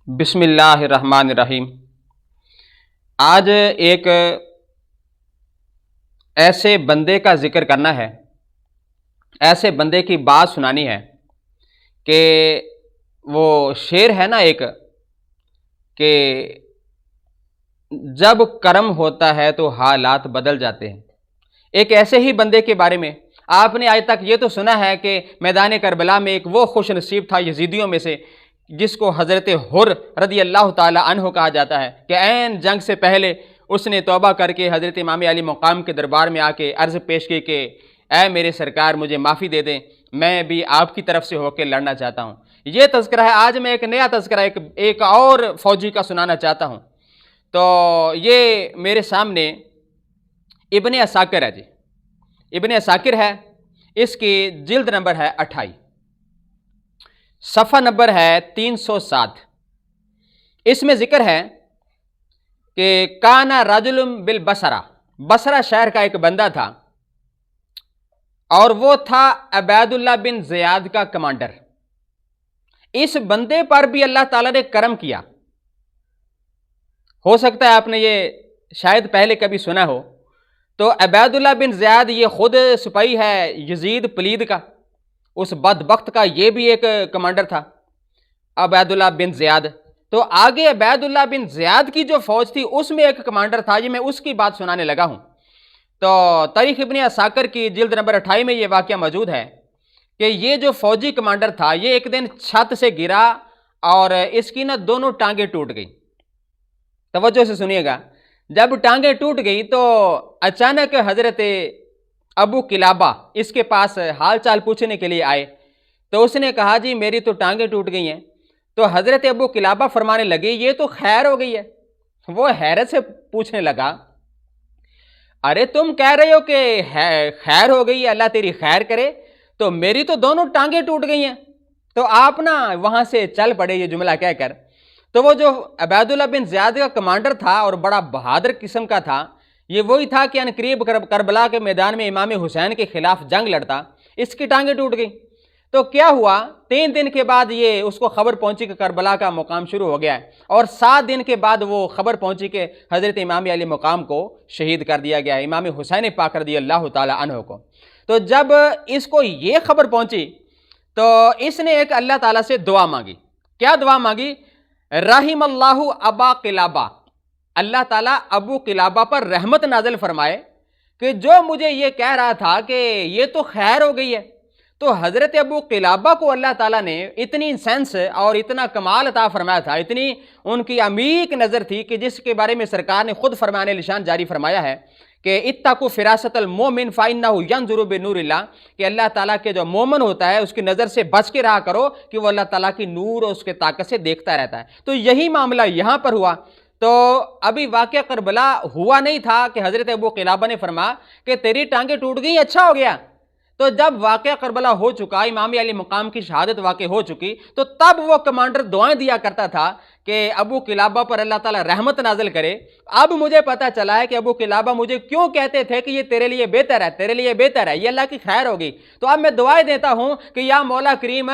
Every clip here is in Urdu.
بسم اللہ الرحمن الرحیم۔ آج ایک ایسے بندے کا ذکر کرنا ہے، ایسے بندے کی بات سنانی ہے کہ وہ شعر ہے نا ایک کہ جب کرم ہوتا ہے تو حالات بدل جاتے ہیں۔ ایک ایسے ہی بندے کے بارے میں آپ نے آج تک یہ تو سنا ہے کہ میدان کربلا میں ایک وہ خوش نصیب تھا یزیدیوں میں سے جس کو حضرت حر رضی اللہ تعالی عنہ کہا جاتا ہے کہ عین جنگ سے پہلے اس نے توبہ کر کے حضرت امام علی مقام کے دربار میں آ کے عرض پیش کی کہ اے میرے سرکار مجھے معافی دے دیں، میں بھی آپ کی طرف سے ہو کے لڑنا چاہتا ہوں۔ یہ تذکرہ ہے۔ آج میں ایک نیا تذکرہ ایک اور فوجی کا سنانا چاہتا ہوں۔ تو یہ میرے سامنے ابن عساکر ہے جی، ابن عساکر ہے، اس کی جلد نمبر ہے 28، صفحہ نمبر ہے 307۔ اس میں ذکر ہے کہ کانا رجل بالبصرہ، بصرہ شہر کا ایک بندہ تھا اور وہ تھا عبید اللہ بن زیاد کا کمانڈر۔ اس بندے پر بھی اللہ تعالیٰ نے کرم کیا۔ ہو سکتا ہے آپ نے یہ شاید پہلے کبھی سنا ہو۔ تو عبید اللہ بن زیاد یہ خود سپاہی ہے یزید پلید کا، اس بدبخت کا یہ بھی ایک کمانڈر تھا عبید اللہ بن زیاد۔ تو آگے عبید اللہ بن زیاد کی جو فوج تھی اس میں ایک کمانڈر تھا، یہ میں اس کی بات سنانے لگا ہوں۔ تو تاریخ ابن عساکر کی جلد نمبر 28 میں یہ واقعہ موجود ہے کہ یہ جو فوجی کمانڈر تھا یہ ایک دن چھت سے گرا اور اس کی نا دونوں ٹانگیں ٹوٹ گئی۔ توجہ سے سنیے گا، جب ٹانگیں ٹوٹ گئی تو اچانک حضرت ابو قلابہ اس کے پاس حال چال پوچھنے کے لیے آئے۔ تو اس نے کہا جی میری تو ٹانگیں ٹوٹ گئی ہیں۔ تو حضرت ابو قلابہ فرمانے لگے یہ تو خیر ہو گئی ہے۔ وہ حیرت سے پوچھنے لگا ارے تم کہہ رہے ہو کہ خیر ہو گئی ہے، اللہ تیری خیر کرے، تو میری تو دونوں ٹانگیں ٹوٹ گئی ہیں۔ تو آپ نا وہاں سے چل پڑے یہ جملہ کہہ کر۔ تو وہ جو عبید اللہ بن زیاد کا کمانڈر تھا اور بڑا بہادر قسم کا تھا، یہ وہی تھا کہ عنقریب کربلا کے میدان میں امام حسین کے خلاف جنگ لڑتا، اس کی ٹانگیں ٹوٹ گئی۔ تو کیا ہوا، 3 دن کے بعد یہ اس کو خبر پہنچی کہ کربلا کا مقام شروع ہو گیا ہے، اور 7 دن کے بعد وہ خبر پہنچی کہ حضرت امام علی مقام کو شہید کر دیا گیا ہے، امام حسین پاک رضی اللہ تعالی عنہ کو۔ تو جب اس کو یہ خبر پہنچی تو اس نے ایک اللہ تعالیٰ سے دعا مانگی۔ کیا دعا مانگی؟ رحم اللہ ابا قلابہ، اللہ تعالیٰ ابو قلابہ پر رحمت نازل فرمائے کہ جو مجھے یہ کہہ رہا تھا کہ یہ تو خیر ہو گئی ہے۔ تو حضرت ابو قلابہ کو اللہ تعالیٰ نے اتنی سینس اور اتنا کمال عطا فرمایا تھا، اتنی ان کی عمیق نظر تھی کہ جس کے بارے میں سرکار نے خود فرمان نشان جاری فرمایا ہے کہ اتقوا فراست المومن فإنہ ینظر بنور اللہ، کہ اللہ تعالیٰ کے جو مومن ہوتا ہے اس کی نظر سے بچ کے رہا کرو کہ وہ اللہ تعالیٰ کی نور اور اس کے طاقت سے دیکھتا رہتا ہے۔ تو یہی معاملہ یہاں پر ہوا۔ تو ابھی واقعہ کربلا ہوا نہیں تھا کہ حضرت ابو قلابہ نے فرمایا کہ تیری ٹانگیں ٹوٹ گئی، اچھا ہو گیا۔ تو جب واقعہ کربلا ہو چکا، امام علی مقام کی شہادت واقع ہو چکی، تو تب وہ کمانڈر دعائیں دیا کرتا تھا کہ ابو قلابہ پر اللہ تعالیٰ رحمت نازل کرے۔ اب مجھے پتا چلا ہے کہ ابو قلابہ مجھے کیوں کہتے تھے کہ یہ تیرے لیے بہتر ہے، تیرے لیے بہتر ہے، یہ اللہ کی خیر ہوگی۔ تو اب میں دعائیں دیتا ہوں کہ یا مولا کریم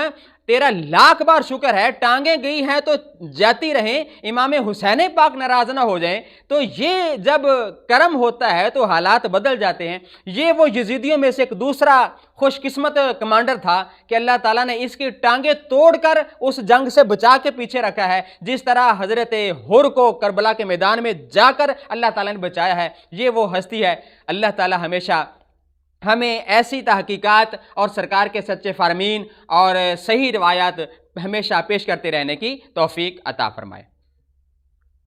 تیرا لاکھ بار شکر ہے، ٹانگیں گئی ہیں تو جاتی رہیں، امام حسین پاک ناراض نہ ہو جائیں۔ تو یہ جب کرم ہوتا ہے تو حالات بدل جاتے ہیں۔ یہ وہ یزیدیوں میں سے ایک دوسرا خوش قسمت کمانڈر تھا کہ اللہ تعالیٰ نے اس کی ٹانگیں توڑ کر اس جنگ سے بچا کے پیچھے رکھا ہے، جس طرح حضرت حر کو کربلا کے میدان میں جا کر اللہ تعالیٰ نے بچایا ہے۔ یہ وہ ہستی ہے۔ اللہ تعالیٰ ہمیشہ ہمیں ایسی تحقیقات اور سرکار کے سچے فرامین اور صحیح روایات ہمیشہ پیش کرتے رہنے کی توفیق عطا فرمائے۔